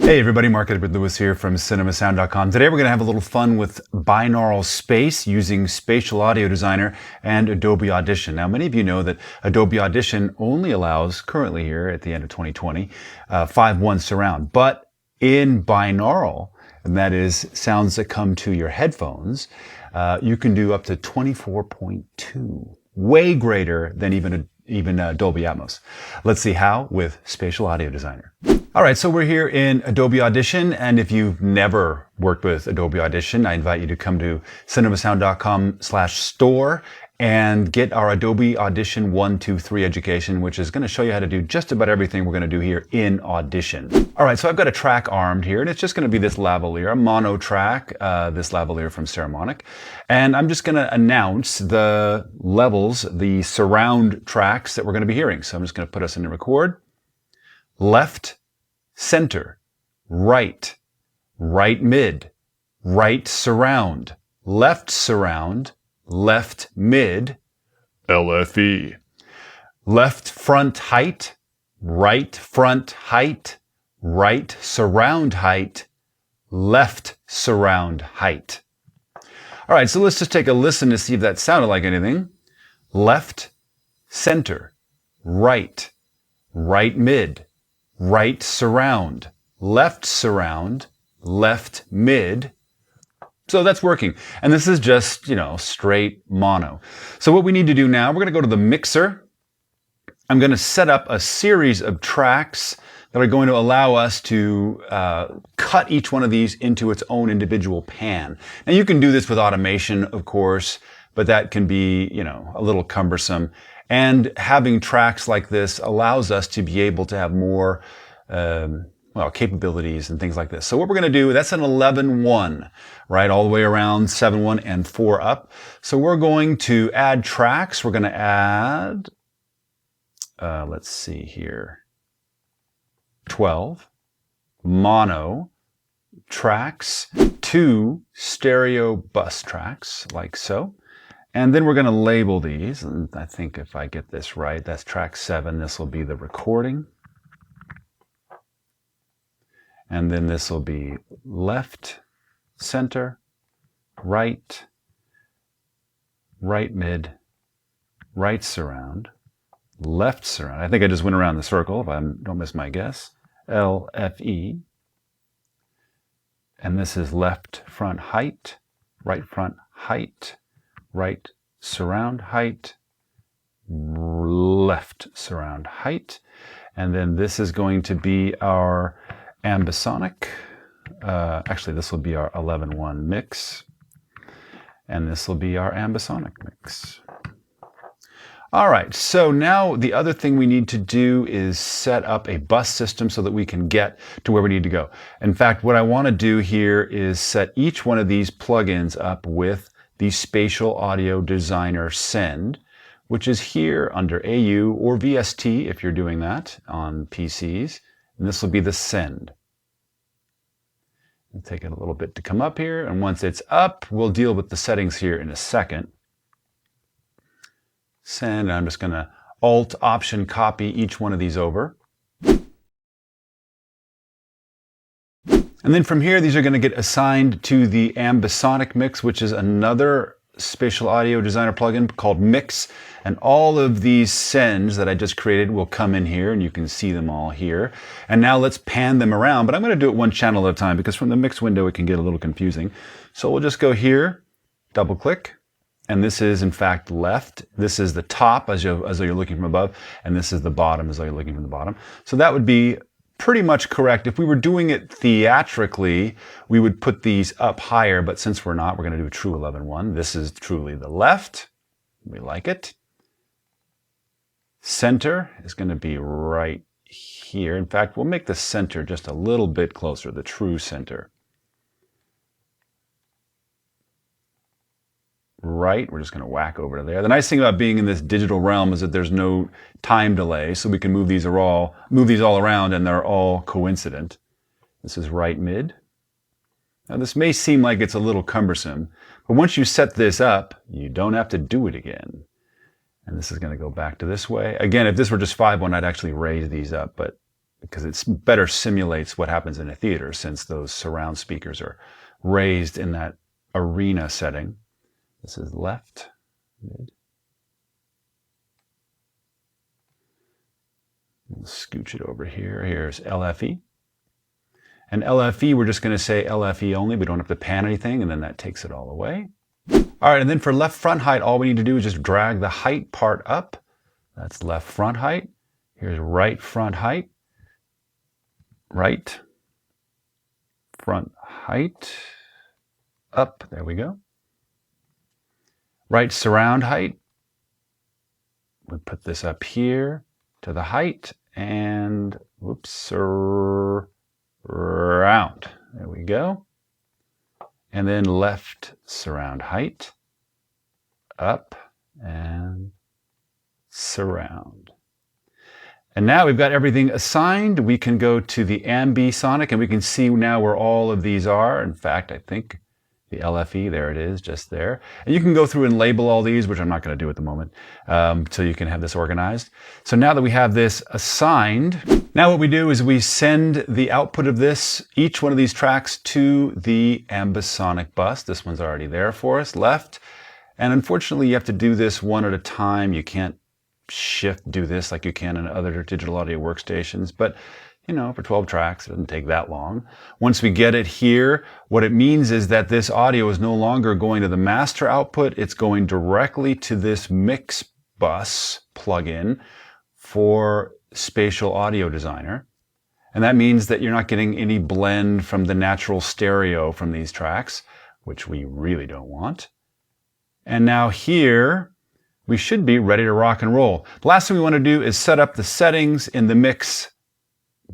Hey everybody, Mark Edward Lewis here from CinemaSound.com. Today we're going to have a little fun with binaural space using Spatial Audio Designer and Adobe Audition. Now many of you know that Adobe Audition only allows, currently here at the end of 2020, 5.1 surround. But in binaural, and that is sounds that come to your headphones, you can do up to 24.2, way greater than even Dolby Atmos. Let's see how with Spatial Audio Designer. All right, so we're here in Adobe Audition, and if you've never worked with Adobe Audition, I invite you to come to cinemasound.com/store and get our Adobe Audition 1, 2, 3 education, which is going to show you how to do just about everything we're going to do here in Audition. All right, so I've got a track armed here, and it's just going to be this lavalier, a mono track, this lavalier from Ceramonic. And I'm just going to announce the levels, the surround tracks that we're going to be hearing. So I'm just going to put us in the record. Left, center, right, right mid, right surround, left mid, LFE, left front height, right surround height, left surround height. All right, so let's just take a listen to see if that sounded like anything. Left, center, right mid, right surround, left mid. So that's working. And this is just, straight mono. So what we need to do now, we're going to go to the mixer. I'm going to set up a series of tracks that are going to allow us to cut each one of these into its own individual pan. Now you can do this with automation, of course, but that can be, a little cumbersome. And having tracks like this allows us to be able to have more capabilities and things like this. So what we're going to do, that's an 11.1, right? All the way around 7.1 and 4 up. So we're going to add tracks. We're going to add, let's see here, 12 mono tracks, 2 stereo bus tracks, like so. And then we're going to label these. And I think if I get this right, that's track 7. This will be the recording. And then this will be left, center, right mid, right surround, left surround. I think I just went around the circle if I don't miss my guess. LFE. And this is left front height, right surround height, left surround height. And then this is going to be our ambisonic. Actually, this will be our 11.1 mix. And this will be our ambisonic mix. All right, so now the other thing we need to do is set up a bus system so that we can get to where we need to go. In fact, what I want to do here is set each one of these plugins up with the Spatial Audio Designer Send, which is here under AU or VST if you're doing that on PCs. And this will be the Send. It'll take it a little bit to come up here, and once it's up, we'll deal with the settings here in a second. Send, I'm just going to Alt-Option copy each one of these over. And then from here, these are going to get assigned to the ambisonic mix, which is another Spatial Audio Designer plugin called Mix. And all of these sends that I just created will come in here, and you can see them all here. And now let's pan them around, but I'm going to do it one channel at a time because from the mix window, it can get a little confusing. So we'll just go here, double click, and this is in fact left. This is the top as though you're looking from above, and this is the bottom as though you're looking from the bottom. So that would be pretty much correct. If we were doing it theatrically, we would put these up higher, but since we're not, we're going to do a true 11.1. This is truly the left. We like it. Center is going to be right here. In fact, we'll make the center just a little bit closer, the true center. Right, we're just going to whack over to there. The nice thing about being in this digital realm is that there's no time delay, so we can move these all around and they're all coincident. This is right mid. Now this may seem like it's a little cumbersome, but once you set this up, you don't have to do it again. And this is going to go back to this way. Again, if this were just 5.1, I'd actually raise these up, but because it better simulates what happens in a theater since those surround speakers are raised in that arena setting. This is left, mid. We'll scooch it over here. Here's LFE. And LFE, we're just going to say LFE only. We don't have to pan anything, and then that takes it all away. All right, and then for left front height, all we need to do is just drag the height part up. That's left front height. Here's right front height. Right front height. Up, there we go. Right surround height. We put this up here to the height and whoops, surround. There we go. And then left surround height, up and surround. And now we've got everything assigned. We can go to the ambisonic and we can see now where all of these are. In fact, I think the LFE, there it is, just there. And you can go through and label all these, which I'm not going to do at the moment, so you can have this organized. So now that we have this assigned, now what we do is we send the output of this, each one of these tracks, to the ambisonic bus. This one's already there for us, left. And unfortunately, you have to do this one at a time. You can't do this like you can in other digital audio workstations, but you know, for 12 tracks, it doesn't take that long. Once we get it here, what it means is that this audio is no longer going to the master output, it's going directly to this mix bus plugin for Spatial Audio Designer. And that means that you're not getting any blend from the natural stereo from these tracks, which we really don't want. And now here, we should be ready to rock and roll. The last thing we want to do is set up the settings in the mix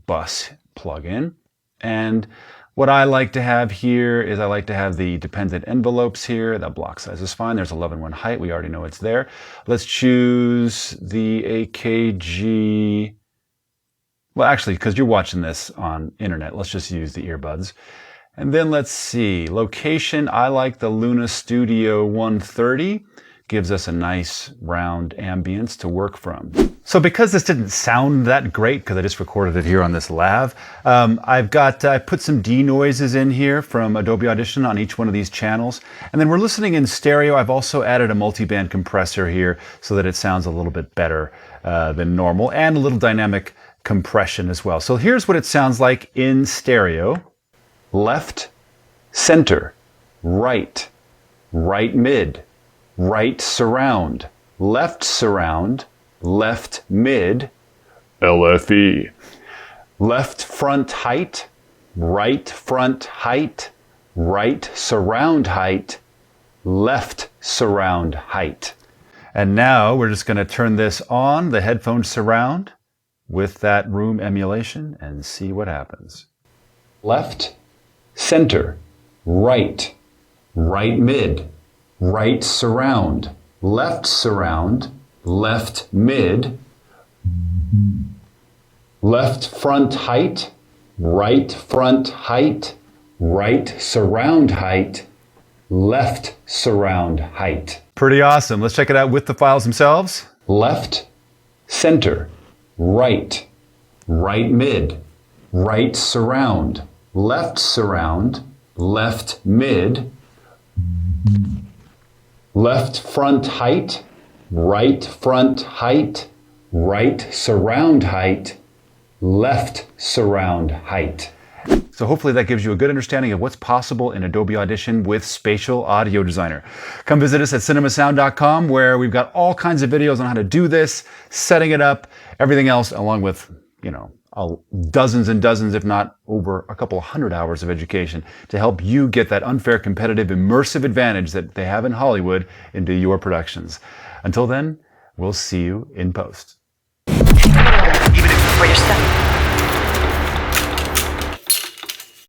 bus plugin. And what I like to have here is I like to have the dependent envelopes here. That block size is fine. There's 11.1 height. We already know it's there. Let's choose the AKG. Well, actually, because you're watching this on internet, let's just use the earbuds. And then let's see. Location, I like the Luna Studio 130. Gives us a nice round ambience to work from. So because this didn't sound that great, because I just recorded it here on this lav, I put some denoises in here from Adobe Audition on each one of these channels. And then we're listening in stereo. I've also added a multiband compressor here so that it sounds a little bit better than normal, and a little dynamic compression as well. So here's what it sounds like in stereo. Left, center, right, right mid, right surround, left mid, LFE. Left front height, right surround height, left surround height. And now we're just going to turn this on, the headphone surround, with that room emulation and see what happens. Left, center, right mid, right surround, left mid, left front height, right surround height, left surround height. Pretty awesome. Let's check it out with the files themselves. Left, center, right mid, right surround, left mid, left front height, right surround height, left surround height. So hopefully that gives you a good understanding of what's possible in Adobe Audition with Spatial Audio Designer. Come visit us at cinemasound.com, where we've got all kinds of videos on how to do this, setting it up, everything else, along with, you know, dozens and dozens, if not over a couple 100 hours of education to help you get that unfair, competitive, immersive advantage that they have in Hollywood into your productions. Until then, we'll see you in post. Even if it's for yourself.